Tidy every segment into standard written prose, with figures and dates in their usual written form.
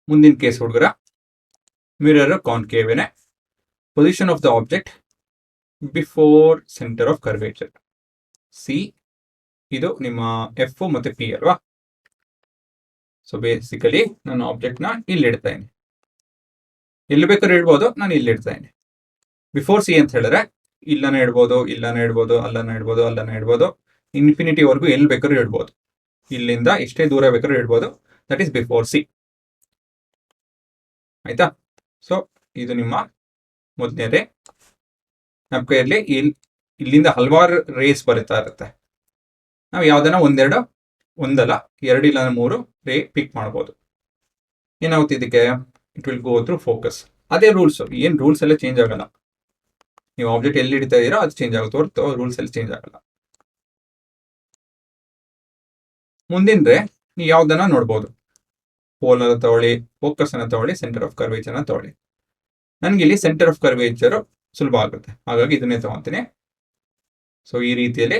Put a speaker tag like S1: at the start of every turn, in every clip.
S1: ಮುಂದಿನ ಕೇಸ್ ಹುಡುಗರ ಮಿರರ್ ಕಾನ್ಕೇವೇನೆ, position of the object before centre of curvature C, ಇದು ನಿಮ್ಮ ಎಫ್ ಮತ್ತೆ ಪಿ ಅಲ್ವಾ. ಸೊ ಬೇಸಿಕಲಿ ನಾನು ಆಬ್ಜೆಕ್ಟ್ ನ ಇಲ್ಲಿ ಇಡ್ತಾ ಇದ್ದೀನಿ, ಎಲ್ಲಿ ಬೇಕಾದ್ರೂ ಇಡ್ಬೋದು, ನಾನು ಇಲ್ಲಿ ಇಡ್ತಾ ಇದ್ದೀನಿ. ಬಿಫೋರ್ ಸಿ ಅಂತ ಹೇಳಿದ್ರೆ ಇಲ್ಲನೇ ಇಡ್ಬೋದು, ಇಲ್ಲನೇ ಇಡ್ಬೋದು, ಅಲ್ಲನೇ ಇಡ್ಬೋದು, ಅಲ್ಲನೇ ಇಡ್ಬೋದು, ಇನ್ಫಿನಿಟಿವರೆಗೂ ಎಲ್ಲಿ ಬೇಕಾದ್ರೂ ಇಡ್ಬೋದು, ಇಲ್ಲಿಂದ ಎಷ್ಟೇ ದೂರ ಬೇಕಾದ್ರೂ ಇಡ್ಬೋದು. That is before C. ಆಯ್ತಾ? ಸೊ ಇದು ನಿಮ್ಮ ಮೊದಲನೇ. ನಮ್ಮ ಕೈಯಲ್ಲಿ ಇಲ್ಲಿಂದ ಹಲವಾರು ರೇಸ್ ಬರುತ್ತಾ ಇರುತ್ತೆ. ನಾವು ಯಾವ್ದನ್ನ ಒಂದಲ್ಲ 2 ಇಲ್ಲ 3 ರೇ ಪಿಕ್ ಮಾಡ್ಬೋದು. ಏನಾಗುತ್ತೆ ಇದಕ್ಕೆ? It will go through focus. ಅದೇ ರೂಲ್ಸ್, ಏನ್ ರೂಲ್ಸ್ ಎಲ್ಲ ಚೇಂಜ್ ಆಗಲ್ಲ. ನೀವು ಆಬ್ಜೆಕ್ಟ್ ಎಲ್ಲಿ ಹಿಡಿತಾ ಇದೀರೋ ಅದು ಚೇಂಜ್ ಆಗುತ್ತೆ ಹೊರತು ರೂಲ್ಸ್ ಎಲ್ಲ ಚೇಂಜ್ ಆಗಲ್ಲ. ಮುಂದಿನ ನೀವು ಯಾವ್ದನ್ನ ನೋಡ್ಬೋದು, ಪೋಲ್ ಅನ್ನ ತಗೊಳ್ಳಿ, ಫೋಕಸ್ ಅನ್ನ ತಗೊಳ್ಳಿ, ಸೆಂಟರ್ ಆಫ್ ಕರ್ವೇಚರ್ ಅನ್ನ ತಗೊಳ್ಳಿ. ನನ್ಗೆ ಇಲ್ಲಿ ಸೆಂಟರ್ ಆಫ್ ಕರ್ವೇಚರ್ ಸುಲಭ ಆಗುತ್ತೆ, ಹಾಗಾಗಿ ಇದನ್ನೇ ತಗೊಂತೀನಿ. ಸೊ ಈ ರೀತಿಯಲ್ಲಿ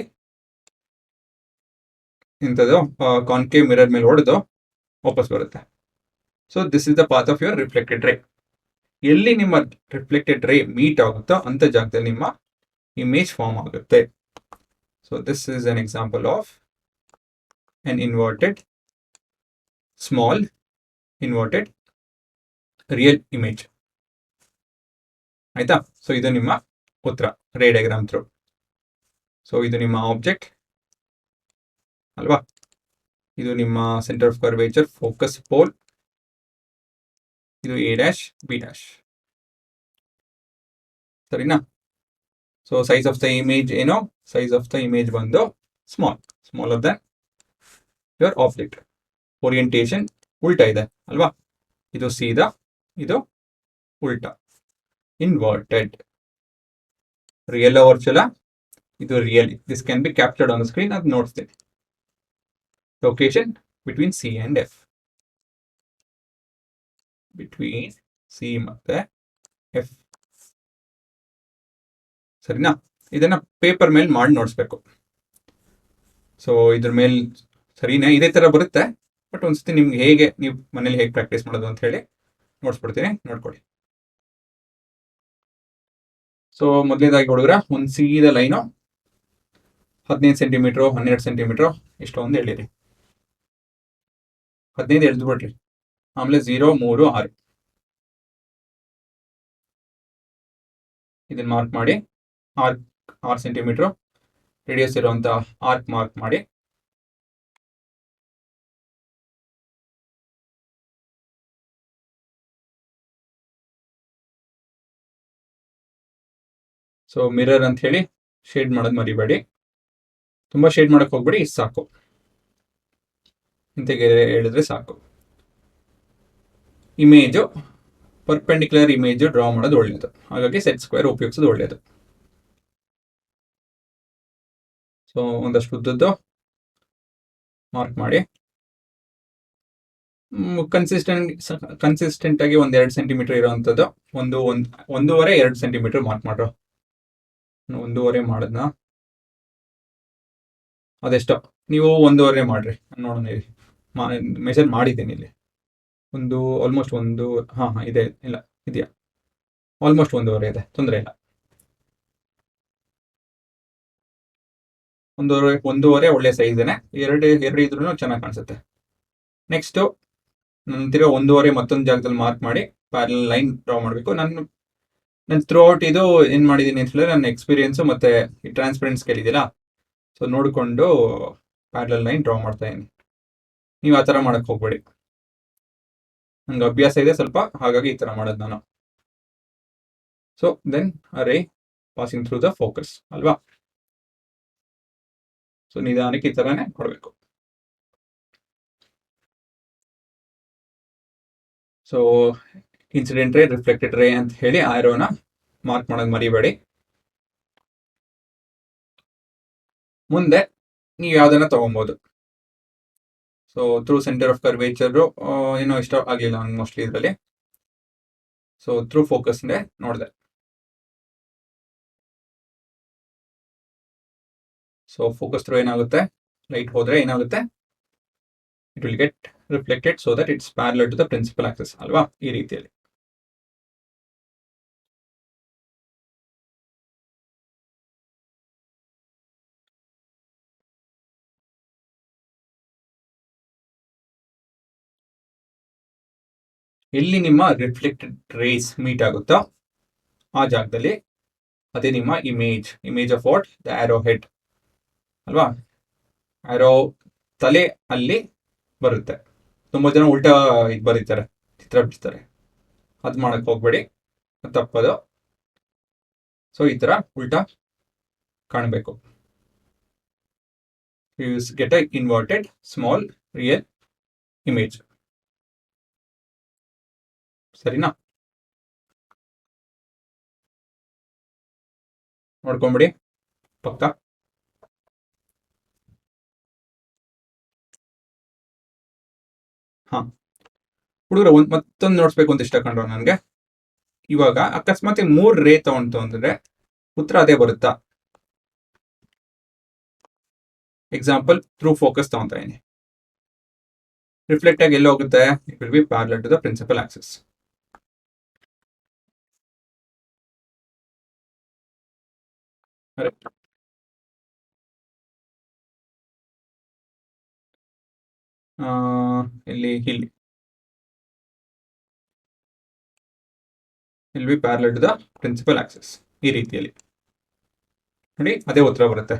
S1: ಇಂಥದ್ದು ಕಾನ್ಕೇವ್ ಮಿರರ್ ಮೇಲೆ ಹೊಡೆದು ವಾಪಸ್ ಬರುತ್ತೆ. So this is the path of your reflected ರೇ. ಎಲ್ಲಿ ನಿಮ್ಮ ರಿಫ್ಲೆಕ್ಟೆಡ್ ರೇ ಮೀಟ್ ಆಗುತ್ತೋ ಅಂತ ಜಾಗದಲ್ಲಿ ನಿಮ್ಮ ಇಮೇಜ್ ಫಾರ್ಮ್ ಆಗುತ್ತೆ. So this is an example of an inverted small inverted real image. ಆಯ್ತಾ? ಸೊ ಇದು ನಿಮ್ಮ ಉತ್ತರ, ರೇ ಡಯಾಗ್ರಾಮ್ ಥ್ರೂ. ಸೊ ಇದು ನಿಮ್ಮ ಆಬ್ಜೆಕ್ಟ್ ಅಲ್ವಾ, ಇದು ನಿಮ್ಮ centre of curvature focus pole, ಇದು A' B'. ಸರಿನಾ? So size of the image ಏನು? ಸೈಜ್ ಆಫ್ ದ ಇಮೇಜ್ ಬಂದು smaller than your object. Orientation ಉಲ್ಟಾ ಇದೆ ಅಲ್ವಾ, ಇದು ಸೀದಾ, ಇದು ಉಲ್ಟಾ, ಇನ್ವರ್ಟೆಡ್. ರಿಯಲ್ ವರ್ಚುವಲ್, ಇದು real. This can be captured on the screen, ಅದು ನೋಡ್ತೀನಿ. Location between C and F, between C ಮತ್ತೆ ಎಫ್. ಸರಿನಾ? ಇದನ್ನ ಪೇಪರ್ ಮೇಲೆ ಮಾಡಿ ನೋಡಿಸ್ಬೇಕು. ಸೊ ಇದ್ರ ಮೇಲೆ ಸರಿನಾ ಇದೇ ತರ ಬರುತ್ತೆ, ಬಟ್ ಒಂದ್ಸತಿ ನಿಮ್ಗೆ ಹೇಗೆ ನೀವು ಮನೇಲಿ ಹೇಗೆ ಪ್ರಾಕ್ಟೀಸ್ ಮಾಡೋದು ಅಂತ ಹೇಳಿ ನೋಡ್ಸ್ಬಿಡ್ತೀನಿ, ನೋಡ್ಕೊಳ್ಳಿ. ಸೊ ಮೊದಲನೇದಾಗಿ ಹುಡುಗರ ಒಂದು ಸೀದಾ ಲೈನು 15 ಸೆಂಟಿಮೀಟ್ರು 12 ಸೆಂಟಿಮೀಟ್ರು ಇಷ್ಟು ಒಂದು ಹೇಳಿರಿ. 15 ಎಳ್ದು ಬಿಡ್ರಿ, ಆಮೇಲೆ 0, 3, 6 ಇದನ್ನ ಮಾರ್ಕ್ ಮಾಡಿ. ಆರ್ಕ್ 6 ಸೆಂಟಿಮೀಟ್ರು ರೇಡಿಯಸ್ ಇರುವಂತ ಆರ್ಕ್ ಮಾರ್ಕ್ ಮಾಡಿ. ಸೊ ಮಿರರ್ ಅಂತ ಹೇಳಿ ಶೇಡ್ ಮಾಡೋದು ಮರಿಬೇಡಿ, ತುಂಬಾ ಶೇಡ್ ಮಾಡಕ್ ಹೋಗ್ಬೇಡಿ, ಇಷ್ಟು ಸಾಕು, ಇಂತೆಗೆ ಹೇಳಿದ್ರೆ ಸಾಕು. ಇಮೇಜು ಪರ್ಪೆಂಡಿಕ್ಯುಲರ್ ಇಮೇಜ್ ಡ್ರಾ ಮಾಡೋದು ಒಳ್ಳೆಯದು, ಹಾಗಾಗಿ ಸೆಟ್ ಸ್ಕ್ವೇರ್ ಉಪಯೋಗಿಸೋದು ಒಳ್ಳೆಯದು. ಸೊ ಒಂದಷ್ಟು ಉದ್ದದ್ದು ಮಾರ್ಕ್ ಮಾಡಿ. ಕನ್ಸಿಸ್ಟೆಂಟ್ ಆಗಿ 1-2 ಸೆಂಟಿಮೀಟರ್ ಇರುವಂಥದ್ದು, 1-1.5-2 ಸೆಂಟಿಮೀಟರ್ ಮಾರ್ಕ್ ಮಾಡ್ರು. 1.5 ಮಾಡದ್ನ, ಅದೆಷ್ಟೋ ನೀವು 1.5 ಮಾಡ್ರಿ, ನೋಡೋಣ. ಮೆಷರ್ ಮಾಡಿದ್ದೀನಿ ಇಲ್ಲಿ, ಆಲ್ಮೋಸ್ಟ್ ಇದೆ, ಇಲ್ಲ ಇದೆಯಾ, ಆಲ್ಮೋಸ್ಟ್ 1.5 ಇದೆ, ತೊಂದರೆ ಇಲ್ಲ. 1.5 ಒಳ್ಳೆ ಸೈಜೇನೆ, ಎರಡು ಇದ್ರೂ ಚೆನ್ನಾಗಿ ಕಾಣಿಸುತ್ತೆ. ನೆಕ್ಸ್ಟ್ ನಂತರ 1.5 ಮತ್ತೊಂದು ಜಾಗದಲ್ಲಿ ಮಾರ್ಕ್ ಮಾಡಿ ಪ್ಯಾರಲಲ್ ಲೈನ್ ಡ್ರಾ ಮಾಡಬೇಕು. ನಾನು ಥ್ರೂ ಔಟ್ ಇದು ಏನು ಮಾಡಿದ್ದೀನಿ ಅಂತ ಹೇಳಿದ್ರೆ ನನ್ನ ಎಕ್ಸ್ಪೀರಿಯನ್ಸು ಮತ್ತು ಈ ಟ್ರಾನ್ಸ್ಪರೆಂಟ್ ಸ್ಕೇಲ್ ಇದೆಯಲ್ಲ, ಸೊ ನೋಡಿಕೊಂಡು ಪ್ಯಾರಲಲ್ ಲೈನ್ ಡ್ರಾ ಮಾಡ್ತಾ ಇದ್ದೀನಿ. ನೀವು ಆ ಥರ ಮಾಡೋಕ್ಕೆ ಹೋಗ್ಬೇಡಿ, ನಂಗೆ ಅಭ್ಯಾಸ ಇದೆ ಸ್ವಲ್ಪ, ಹಾಗಾಗಿ ಈ ಥರ ಮಾಡೋದು ನಾನು. ಸೊ ದೆನ್ ರೇ ಪಾಸಿಂಗ್ ಥ್ರೂ ದ ಫೋಕಸ್ ಅಲ್ವಾ. ಸೊ ನಿಧಾನಕ್ಕೆ ಈ ಥರನೇ ಕೊಡಬೇಕು. ಸೊ ಇನ್ಸಿಡೆಂಟ್ ರೇ, ರಿಫ್ಲೆಕ್ಟೆಡ್ ರೇ ಅಂತ ಹೇಳಿ ಆರೋನ ಮಾರ್ಕ್ ಮಾಡೋದು ಮರಿಬೇಡಿ. ಮುಂದೆ ನೀವು ಯಾವ್ದನ್ನ ತಗೊಬೋದು. So through centre of curvature ಏನೋ ಇಷ್ಟ ಆಗಲಿಲ್ಲ ನಂಗೆ ಮೋಸ್ಟ್ಲಿ ಇದರಲ್ಲಿ. ಸೊ ಥ್ರೂ ಫೋಕಸ್ ನೋಡಿದೆ. ಸೊ ಫೋಕಸ್ ಥ್ರೂ ಏನಾಗುತ್ತೆ, ಲೈಟ್ ಹೋದ್ರೆ ಏನಾಗುತ್ತೆ, it will get reflected so that it's parallel to the principal axis ಅಲ್ವಾ, ಈ ರೀತಿಯಲ್ಲಿ. ಎಲ್ಲಿ ನಿಮ್ಮ ರಿಫ್ಲೆಕ್ಟೆಡ್ ರೇಸ್ ಮೀಟ್ ಆಗುತ್ತೋ ಆ ಜಾಗದಲ್ಲಿ ಅದೇ ನಿಮ್ಮ image of what the arrow head ಅಲ್ವಾ. ಆರೋ ತಲೆ ಅಲ್ಲಿ ಬರುತ್ತೆ. ತುಂಬ ಜನ ಉಲ್ಟಾ ಇದು ಬರೀತಾರೆ, ಚಿತ್ರ ಬಿಡ್ತಾರೆ. ಅದು ಮಾಡಕ್ಕೆ ಹೋಗ್ಬೇಡಿ, ತಪ್ಪದು. ಸೊ ಈ ಥರ ಉಲ್ಟಾ ಕಾಣಬೇಕು. You get a inverted small real image. ಸರಿನಾ? ನೋಡ್ಕೊಂಬಿಡಿ ಪಕ್ಕ. ಹಾ ಹುಡುಗರ ಮತ್ತೊಂದು ನೋಡ್ಸ್ಬೇಕು ಅಂತ ಇಷ್ಟ ಕಂಡ್ರು ನನಗೆ. ಇವಾಗ ಅಕಸ್ಮಾತ್ 3 ರೇ ತಗೊಂತು ಅಂದ್ರೆ ಉತ್ತರ ಅದೇ ಬರುತ್ತಾ? ಎಕ್ಸಾಂಪಲ್ ಥ್ರೂ ಫೋಕಸ್ ತಗೊಂತಾ ಇದೀನಿ. ರಿಫ್ಲೆಕ್ಟ್ ಆಗಿ ಎಲ್ಲ ಹೋಗುತ್ತೆ? It will be parallel to the principal axis. ಇಲ್ಲಿ will be parallel to the principal axis, ಈ ರೀತಿಯಲ್ಲಿ ನೋಡಿ ಅದೇ ಉತ್ತರ ಬರುತ್ತೆ.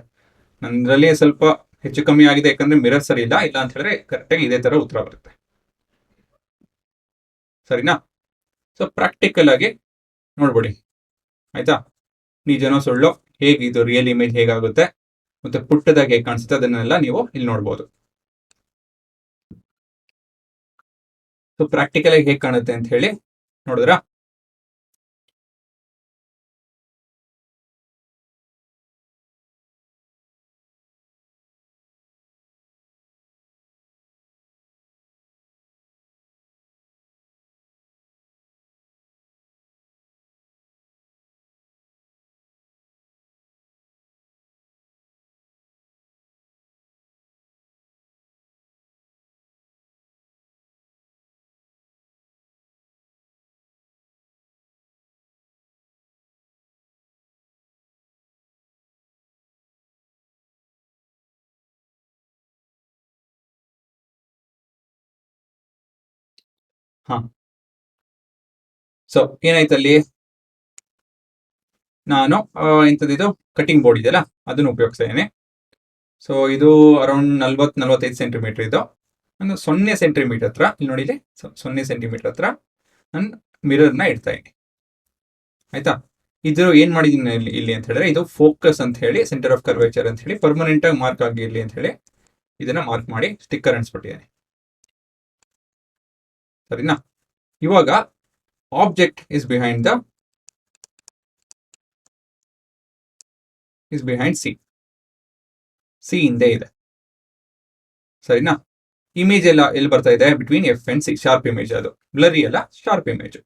S1: ನಂದ್ರಲ್ಲಿ ಸ್ವಲ್ಪ ಹೆಚ್ಚು ಕಮ್ಮಿ ಆಗಿದೆ ಯಾಕಂದ್ರೆ ಮಿರರ್ ಸರಿ ಇಲ್ಲ ಅಂತ ಹೇಳಿದ್ರೆ ಕರೆಕ್ಟಾಗಿ ಇದೇ ತರ ಉತ್ತರ ಬರುತ್ತೆ. ಸರಿನಾ? ಸೊ ಪ್ರಾಕ್ಟಿಕಲ್ ಆಗಿ ನೋಡ್ಬಿಡಿ ಆಯ್ತಾ. ನಿಜನೋ ಸುಳ್ಳು, ಹೇಗೆ ಇದು ರಿಯಲ್ ಇಮೇಜ್ ಹೇಗಾಗುತ್ತೆ ಮತ್ತೆ ಪುಟ್ಟದಾಗಿ ಹೇಗೆ ಕಾಣಿಸುತ್ತೆ ಅದನ್ನೆಲ್ಲ ನೀವು ಇಲ್ಲಿ ನೋಡ್ಬೋದು. ಸೊ ಪ್ರಾಕ್ಟಿಕಲ್ ಆಗಿ ಹೇಗೆ ಕಾಣುತ್ತೆ ಅಂತ ಹೇಳಿ ನೋಡಿದ್ರಾ? ಹಾ ಸೊ ಏನಾಯ್ತಲ್ಲಿ, ನಾನು ಇಂಥದ್ದು ಕಟಿಂಗ್ ಬೋರ್ಡ್ ಇದೆಯಲ್ಲ ಅದನ್ನು ಉಪಯೋಗಿಸ್ತಾ ಇದ್ದೀನಿ. ಸೊ ಇದು ಅರೌಂಡ್ 40-45 ಸೆಂಟಿಮೀಟರ್ ಇದು. ನಾನು 0 ಸೆಂಟಿಮೀಟರ್ ಹತ್ರ ಇಲ್ಲಿ ನೋಡಿ, 0 ಸೆಂಟಿಮೀಟರ್ ಹತ್ರ ನಾನು ಮಿರರ್ನ ಇಡ್ತಾ ಇದ್ದೀನಿ ಆಯ್ತಾ. ಇದು ಏನ್ ಮಾಡಿದೀನಿ ಇಲ್ಲಿ ಅಂತ ಹೇಳಿದ್ರೆ, ಇದು ಫೋಕಸ್ ಅಂತ ಹೇಳಿ, ಸೆಂಟರ್ ಆಫ್ ಕರ್ವೇಚರ್ ಅಂತ ಹೇಳಿ ಪರ್ಮನೆಂಟ್ ಆಗಿ ಮಾರ್ಕ್ ಆಗಿರ್ಲಿ ಅಂತ ಹೇಳಿ ಇದನ್ನ ಮಾರ್ಕ್ ಮಾಡಿ ಸ್ಟಿಕ್ಕರ್ ಅಂಟಿಸ್ಬಿಟ್ಟಿದ್ದೀನಿ. ಸರಿನಾ? ಇವಾಗ ಆಬ್ಜೆಕ್ಟ್ ಇಸ್ ಬಿಹೈಂಡ್ ಸಿ ಹಿಂದೆ ಇದೆ. ಸರಿನಾ? ಇಮೇಜ್ ಎಲ್ಲ ಎಲ್ಲಿ ಬರ್ತಾ ಇದೆ? Between F and C. Sharp image, ಅದು ಬ್ಲರಿ ಅಲ್ಲ, ಶಾರ್ಪ್ ಇಮೇಜ್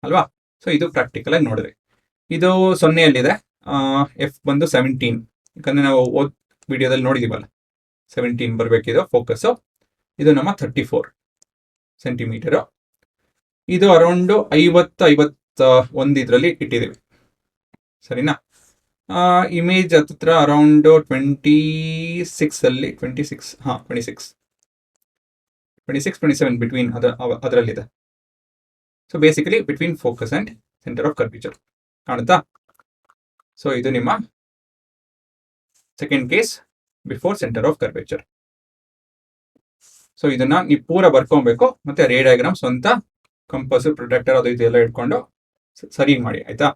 S1: ಅಲ್ವಾ. ಸೊ ಇದು ಪ್ರಾಕ್ಟಿಕಲ್ ಆಗಿ ನೋಡಿದ್ರಿ. ಇದು 0 ಎಫ್ ಬಂದು 17, ಯಾಕಂದ್ರೆ ನಾವು ವಿಡಿಯೋದಲ್ಲಿ ನೋಡಿದೀವಲ್ಲ 17 ಬರ್ಬೇಕಿದು ಫೋಕಸ್. ಇದು ನಮ್ಮ 34 ಸೆಂಟಿಮೀಟರ್. ಇದು ಅರೌಂಡ್ 50-51 ಇದರಲ್ಲಿ ಇಟ್ಟಿದ್ದೀವಿ. ಸರಿನಾ? ಇಮೇಜ್ ಹತ್ರ ಅರೌಂಡ್ 26-27 ಬಿಟ್ವೀನ್ ಅದರಲ್ಲಿದೆ. So basically between focus and centre of curvature ಕಾಣುತ್ತಾ? ಸೊ ಇದು ನಿಮ್ಮ second case before centre of curvature. So ಇದನ್ನ ನೀವು ಪೂರ ಬರ್ಕೊಬೇಕು, ಮತ್ತೆ ರೇ ಡಯಾಗ್ರಾಮ್ ಸ್ವಂತ ಕಂಪಸ್ ಪ್ರೊಟೆಕ್ಟರ್ ಅದು ಇದೆಲ್ಲ ಇಟ್ಕೊಂಡು ಸರಿ ಮಾಡಿ ಆಯ್ತಾ.